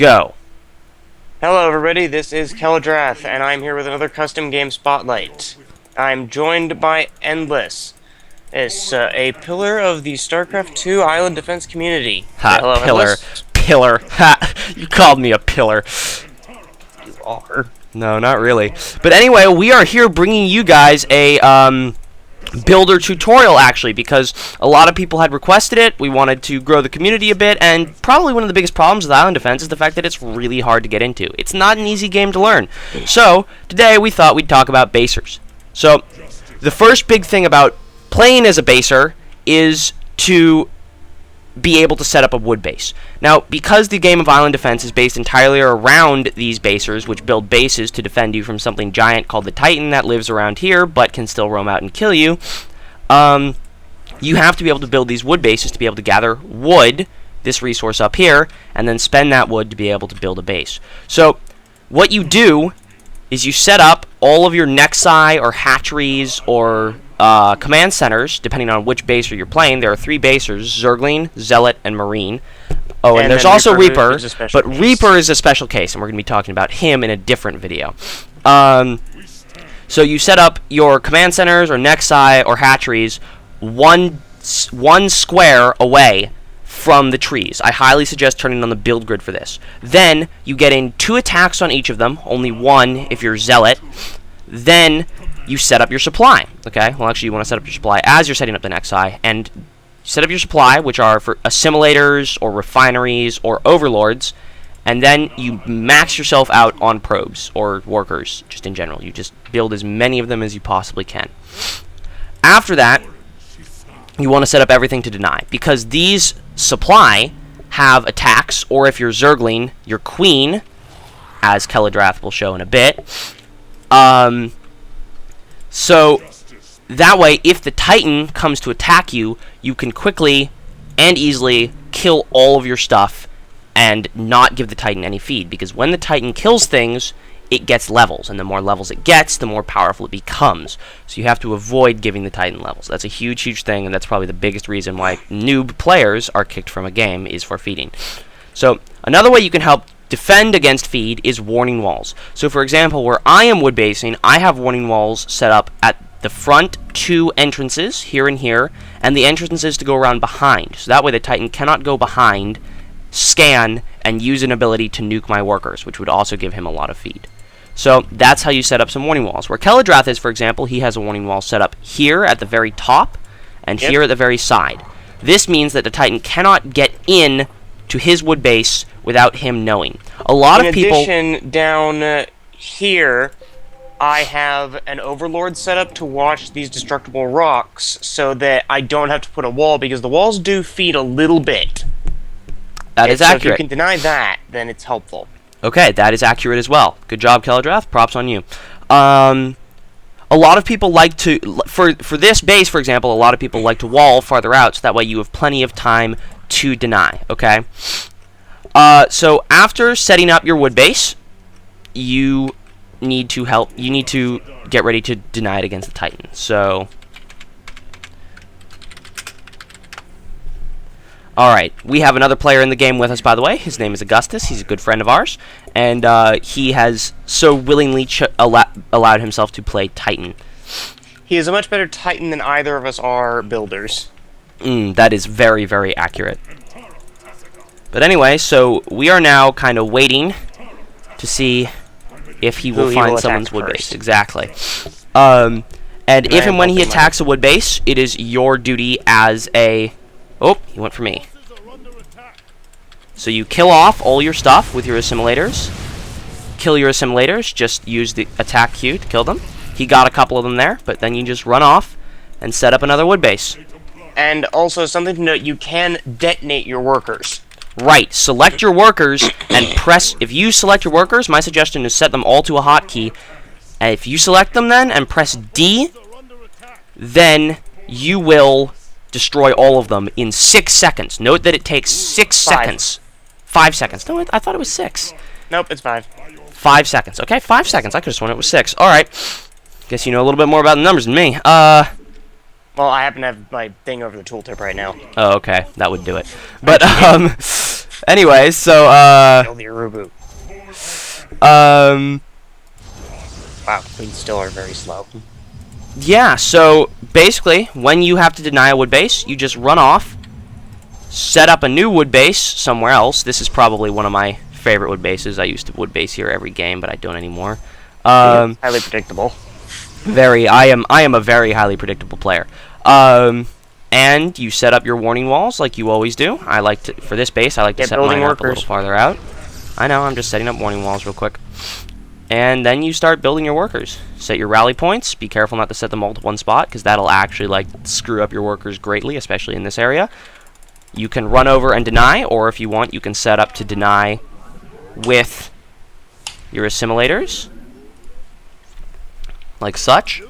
Go. Hello everybody, this is EnDlesSstarcraft, and I'm here with another custom game spotlight. I'm joined by Endless. It's a pillar of the StarCraft 2 island defense community. Ha, Hello, pillar. Endless. Pillar. Ha, you called me a pillar. You are. No, not really. But anyway, we are here bringing you guys a builder tutorial, actually, because a lot of people had requested it. We wanted to grow the community a bit, and probably one of the biggest problems with island defense is the fact that it's really hard to get into. It's not an easy game to learn. So, today we thought we'd talk about basers. So, the first big thing about playing as a baser is to be able to set up a wood base. Now, because the game of island defense is based entirely around these basers, which build bases to defend you from something giant called the Titan that lives around here, but can still roam out and kill you, you have to be able to build these wood bases to be able to gather wood, this resource up here, and then spend that wood to be able to build a base. So, what you do is you set up all of your Nexi or hatcheries or command centers, depending on which baser you're playing. There are 3 basers: Zergling, Zealot, and Marine. Oh, and there's also Reaper, but Reaper is a special case, and we're going to be talking about him in a different video. So you set up your command centers or Nexi or hatcheries one square away from the trees. I highly suggest turning on the build grid for this. Then you get in 2 attacks on each of them, only 1 if you're Zealot. Then you set up your supply. Okay, well, actually, you want to set up your supply as you're setting up the Nexi, and set up your supply, which are for assimilators or refineries or overlords, and then you max yourself out on probes or workers, just in general. You just build as many of them as you possibly can. After that, you want to set up everything to deny, because these supply have attacks, or if you're Zergling, your queen, as Keladrath will show in a bit. So that way, if the Titan comes to attack you, you can quickly and easily kill all of your stuff and not give the Titan any feed, because when the Titan kills things, it gets levels, and the more levels it gets, the more powerful it becomes. So you have to avoid giving the Titan levels. That's a huge, huge thing, and that's probably the biggest reason why noob players are kicked from a game, is for feeding. So another way you can help defend against feed is warning walls. So for example, where I am wood basing, I have warning walls set up at the front 2 entrances, here and here, and the entrances to go around behind. So that way the Titan cannot go behind, scan, and use an ability to nuke my workers, which would also give him a lot of feed. So that's how you set up some warning walls. Where Keladrath is, for example, he has a warning wall set up here at the very top and here at the very side. This means that the Titan cannot get in to his wood base without him knowing. A lot of people... In addition, down here, I have an overlord set up to watch these destructible rocks so that I don't have to put a wall, because the walls do feed a little bit. That is accurate. So if you can deny that, then it's helpful. Okay, that is accurate as well. Good job, Keladrath. Props on you. A lot of people like to... For this base, for example, a lot of people like to wall farther out, so that way you have plenty of time to deny, okay? So after setting up your wood base, you need to get ready to deny it against the Titan. So, alright, we have another player in the game with us, by the way. His name is Augustus. He's a good friend of ours, and he has so willingly allowed himself to play Titan. He is a much better Titan than either of us are builders. That is very, very accurate. But anyway, so we are now kind of waiting to see if he will find someone's wood base. Exactly. And if and when he attacks a wood base, it is your duty as a... Oh, he went for me. So you kill off all your stuff with your assimilators. Kill your assimilators. Just use the attack Q to kill them. He got a couple of them there, but then you just run off and set up another wood base. And also, something to note, you can detonate your workers. Right, select your workers and press... If you select your workers, my suggestion is set them all to a hotkey. And if you select them then and press D, then you will destroy all of them in 6 seconds. Note that it takes 6 seconds. 5 seconds. No, I thought it was 6. Nope, it's 5. 5 seconds. Okay, 5 seconds. I could have sworn it was 6. Alright. Guess you know a little bit more about the numbers than me. Well, I happen to have my thing over the tooltip right now. Oh, okay. That would do it. But, Anyway, so, Kill the Urubu. Wow, queens still are very slow. yeah, so, basically, when you have to deny a wood base, you just run off, set up a new wood base somewhere else. This is probably one of my favorite wood bases. I used to wood base here every game, but I don't anymore. Highly predictable. I am a very highly predictable player. And you set up your warning walls like you always do. I like to, for this base, I like to set mine up a little farther out. I know, I'm just setting up warning walls real quick. And then you start building your workers. Set your rally points. Be careful not to set them all to one spot, because that'll actually like screw up your workers greatly, especially in this area. You can run over and deny, or if you want, you can set up to deny with your assimilators, like such.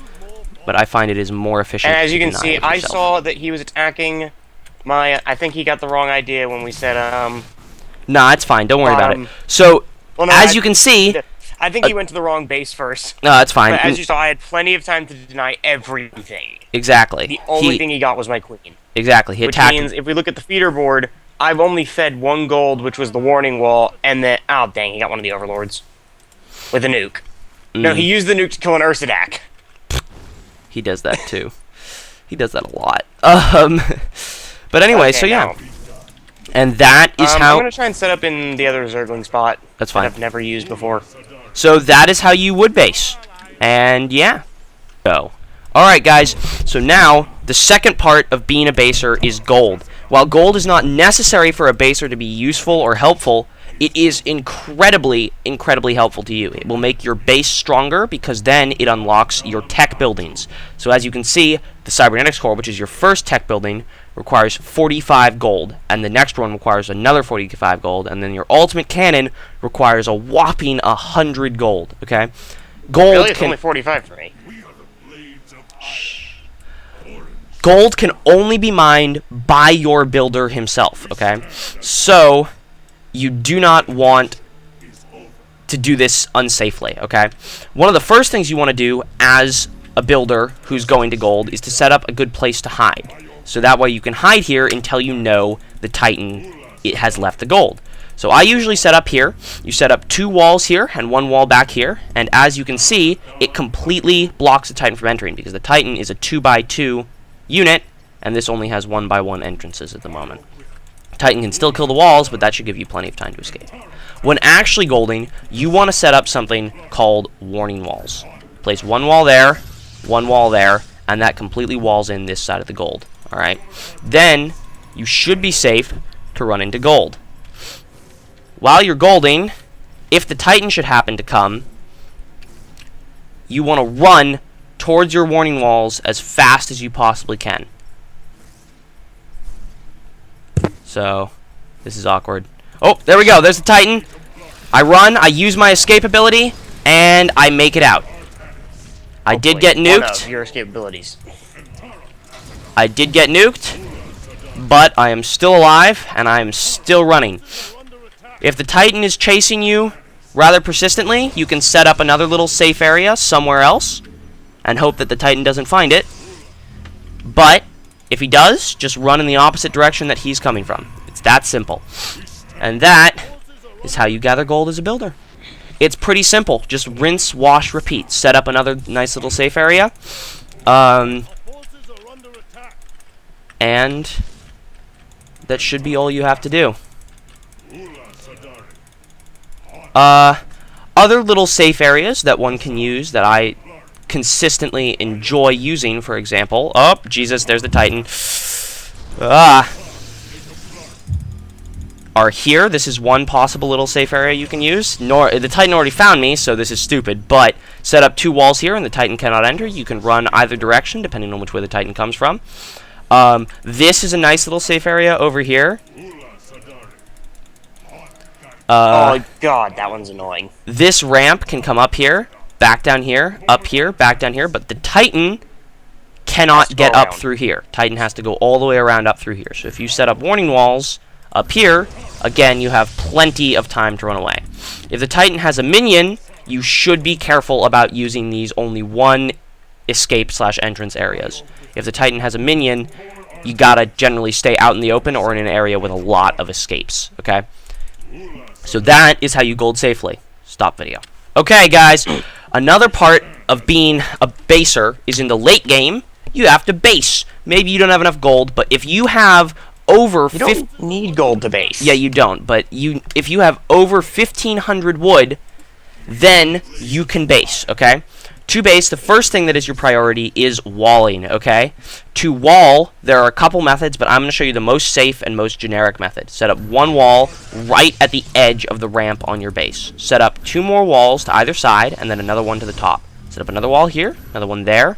But I find it is more efficient. And as you to can deny see, it I yourself. saw that he was attacking my... I think he got the wrong idea when we said, Nah, it's fine. Don't worry about it. bottom. So, well, no, as you can see... I think he went to the wrong base first. No, it's fine. But as you saw, I had plenty of time to deny everything. Exactly. The only thing he got was my queen. Exactly. He Which attacked... means, if we look at the feeder board, I've only fed 1 gold, which was the warning wall, and then... Oh, dang, he got one of the overlords. With a nuke. No, he used the nuke to kill an Ursadak. He does that too. He does that a lot. But anyway, Okay, so yeah. now. And that is how... I'm going to try and set up in the other Zergling spot. That's fine. That I've never used before. So that is how you would base. And yeah. So. Alright guys, so now the second part of being a baser is gold. While gold is not necessary for a baser to be useful or helpful, it is incredibly, incredibly helpful to you. It will make your base stronger because then it unlocks your tech buildings. So as you can see, the Cybernetics Core, which is your first tech building, requires 45 gold, and the next one requires another 45 gold, and then your ultimate cannon requires a whopping 100 gold, okay? Gold Really? It's can... only 45 for me. Gold can only be mined by your builder himself, okay? So, you do not want to do this unsafely, okay? One of the first things you want to do as a builder who's going to gold is to set up a good place to hide. So that way you can hide here until you know the Titan it has left the gold. So I usually set up here. You set up 2 walls here and 1 wall back here, and as you can see, it completely blocks the Titan from entering because the Titan is a 2x2 unit, and this only has 1x1 entrances at the moment. Titan can still kill the walls, but that should give you plenty of time to escape. When actually golding, you want to set up something called warning walls. Place 1 wall there, 1 wall there, and that completely walls in this side of the gold. Alright? Then, you should be safe to run into gold. While you're golding, if the Titan should happen to come, you want to run towards your warning walls as fast as you possibly can. So, this is awkward. Oh, there we go. There's the Titan. I run, I use my escape ability, and I make it out. I did get One nuked. of your escape abilities. I did get nuked, but I am still alive, and I am still running. If the Titan is chasing you rather persistently, you can set up another little safe area somewhere else, and hope that the Titan doesn't find it. But if he does, just run in the opposite direction that he's coming from. It's that simple. And that is how you gather gold as a builder. It's pretty simple. Just rinse, wash, repeat. Set up another nice little safe area. And that should be all you have to do. Other little safe areas that one can use that I consistently enjoy using, for example. Oh, Jesus, there's the Titan. Are here. This is one possible little safe area you can use. The Titan already found me, so this is stupid, but set up 2 walls here and the Titan cannot enter. You can run either direction, depending on which way the Titan comes from. This is a nice little safe area over here. Oh god, that one's annoying. This ramp can come up here, back down here, up here, back down here, but the Titan cannot get up through here. Titan has to go all the way around up through here. So if you set up warning walls up here, again, you have plenty of time to run away. If the Titan has a minion, you should be careful about using these only 1 escape/entrance areas. If the Titan has a minion, you gotta generally stay out in the open or in an area with a lot of escapes, okay? So that is how you gold safely. Stop video. Okay, guys. Another part of being a baser is in the late game, you have to base. Maybe you don't have enough gold, but if you have over... You don't need gold to base. Yeah, you don't, but if you have over 1,500 wood, then you can base, okay? To base, the first thing that is your priority is walling, okay? To wall, there are a couple methods, but I'm going to show you the most safe and most generic method. Set up one wall right at the edge of the ramp on your base. Set up 2 more walls to either side, and then another one to the top. Set up another wall here, another one there,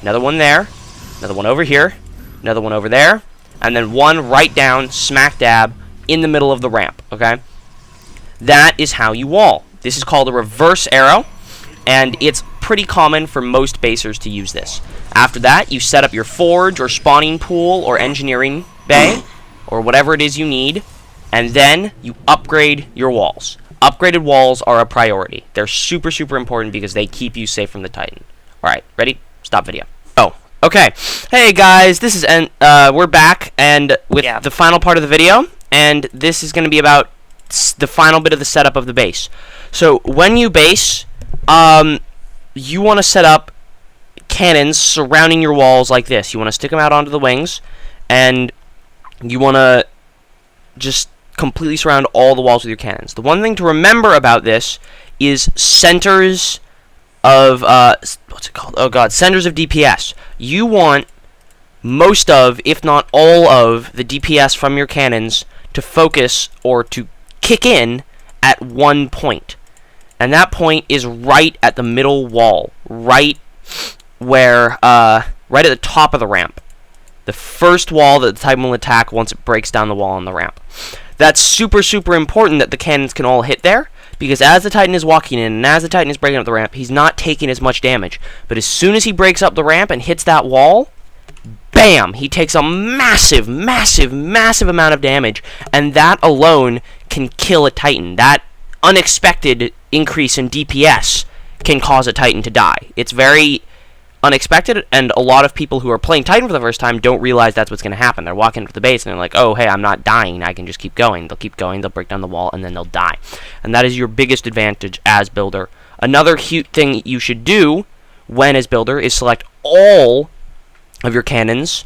another one there, another one over here, another one over there, and then one right down, smack dab, in the middle of the ramp, okay? That is how you wall. This is called a reverse arrow, and it's pretty common for most basers to use this. After that, you set up your forge or spawning pool or engineering bay or whatever it is you need, and then you upgrade your walls. Upgraded walls are a priority. They're super, super important because they keep you safe from the Titan. Alright, ready? Stop video. Oh, okay. Hey guys, this is we're back and with the final part of the video, and this is going to be about the final bit of the setup of the base. So when you base, you want to set up cannons surrounding your walls like this. You want to stick them out onto the wings, and you want to just completely surround all the walls with your cannons. The one thing to remember about this is centers of, what's it called? Oh god, centers of DPS. You want most of, if not all of, the DPS from your cannons to focus or to kick in at one point. And that point is right at the middle wall, right where, right at the top of the ramp. The first wall that the Titan will attack once it breaks down the wall on the ramp. That's super, super important that the cannons can all hit there, because as the Titan is walking in, and as the Titan is breaking up the ramp, he's not taking as much damage. But as soon as he breaks up the ramp and hits that wall, bam! He takes a massive, massive, massive amount of damage, and that alone can kill a Titan. That unexpected increase in DPS can cause a Titan to die. It's very unexpected, and a lot of people who are playing Titan for the first time don't realize that's what's going to happen. They're walking into the base and they're like, oh, hey, I'm not dying. I can just keep going. They'll keep going. They'll break down the wall, and then they'll die. And that is your biggest advantage as builder. Another cute thing you should do when as builder is select all of your cannons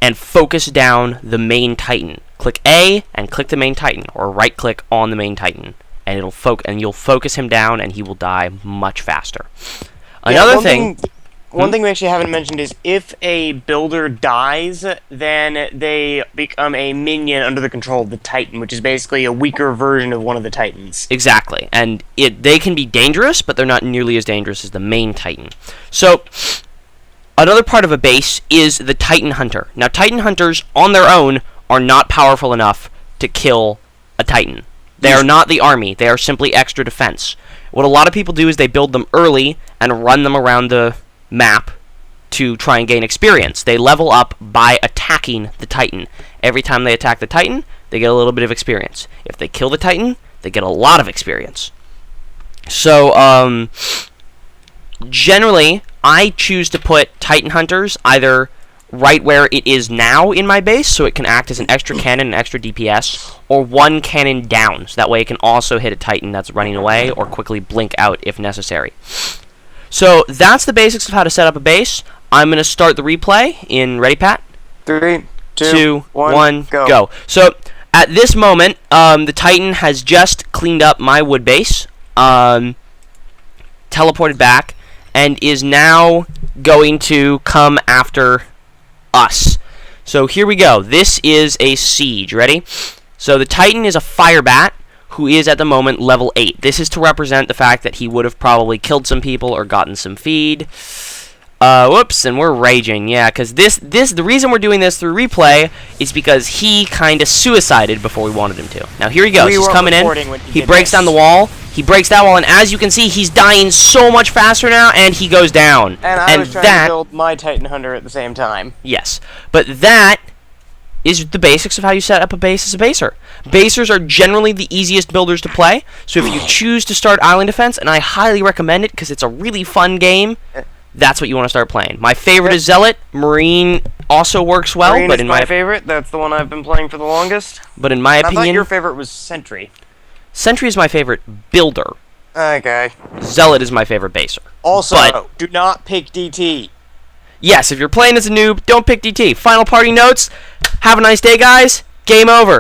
and focus down the main Titan. Click A and click the main Titan, or right click on the main Titan, and you'll focus him down, and he will die much faster. Another thing. One thing we actually haven't mentioned is if a builder dies, then they become a minion under the control of the Titan, which is basically a weaker version of one of the Titans. Exactly, and they can be dangerous, but they're not nearly as dangerous as the main Titan. So, another part of a base is the Titan Hunter. Now, Titan Hunters, on their own, are not powerful enough to kill a Titan. They are not the army. They are simply extra defense. What a lot of people do is they build them early and run them around the map to try and gain experience. They level up by attacking the Titan. Every time they attack the Titan, they get a little bit of experience. If they kill the Titan, they get a lot of experience. So, generally, I choose to put Titan Hunters either right where it is now in my base, so it can act as an extra cannon and extra DPS, or one cannon down, so that way it can also hit a Titan that's running away, or quickly blink out if necessary. So that's the basics of how to set up a base. I'm going to start the replay in ready, Pat? 3, 2, 1, go. So at this moment, the Titan has just cleaned up my wood base, teleported back, and is now going to come after us. So here we go. This is a siege. Ready? So the Titan is a fire bat, who is at the moment level 8. This is to represent the fact that he would have probably killed some people or gotten some feed. Whoops, and we're raging, yeah, because the reason we're doing this through replay is because he kind of suicided before we wanted him to. Now here he goes. He's coming in. He breaks down the wall. He breaks that wall, and as you can see, he's dying so much faster now, and he goes down. And I was trying to build my Titan Hunter at the same time. Yes, but that is the basics of how you set up a base as a baser. Basers are generally the easiest builders to play, so if you choose to start Island Defense, and I highly recommend it because it's a really fun game, that's what you want to start playing. My favorite is Zealot. Marine also works well, Marine is my favorite. That's the one I've been playing for the longest. But in my opinion, I thought your favorite was Sentry. Sentry is my favorite builder. Okay. Zealot is my favorite baser. Also, But do not pick DT. yes, if you're playing as a noob, don't pick DT. Final party notes. Have a nice day, guys. Game over.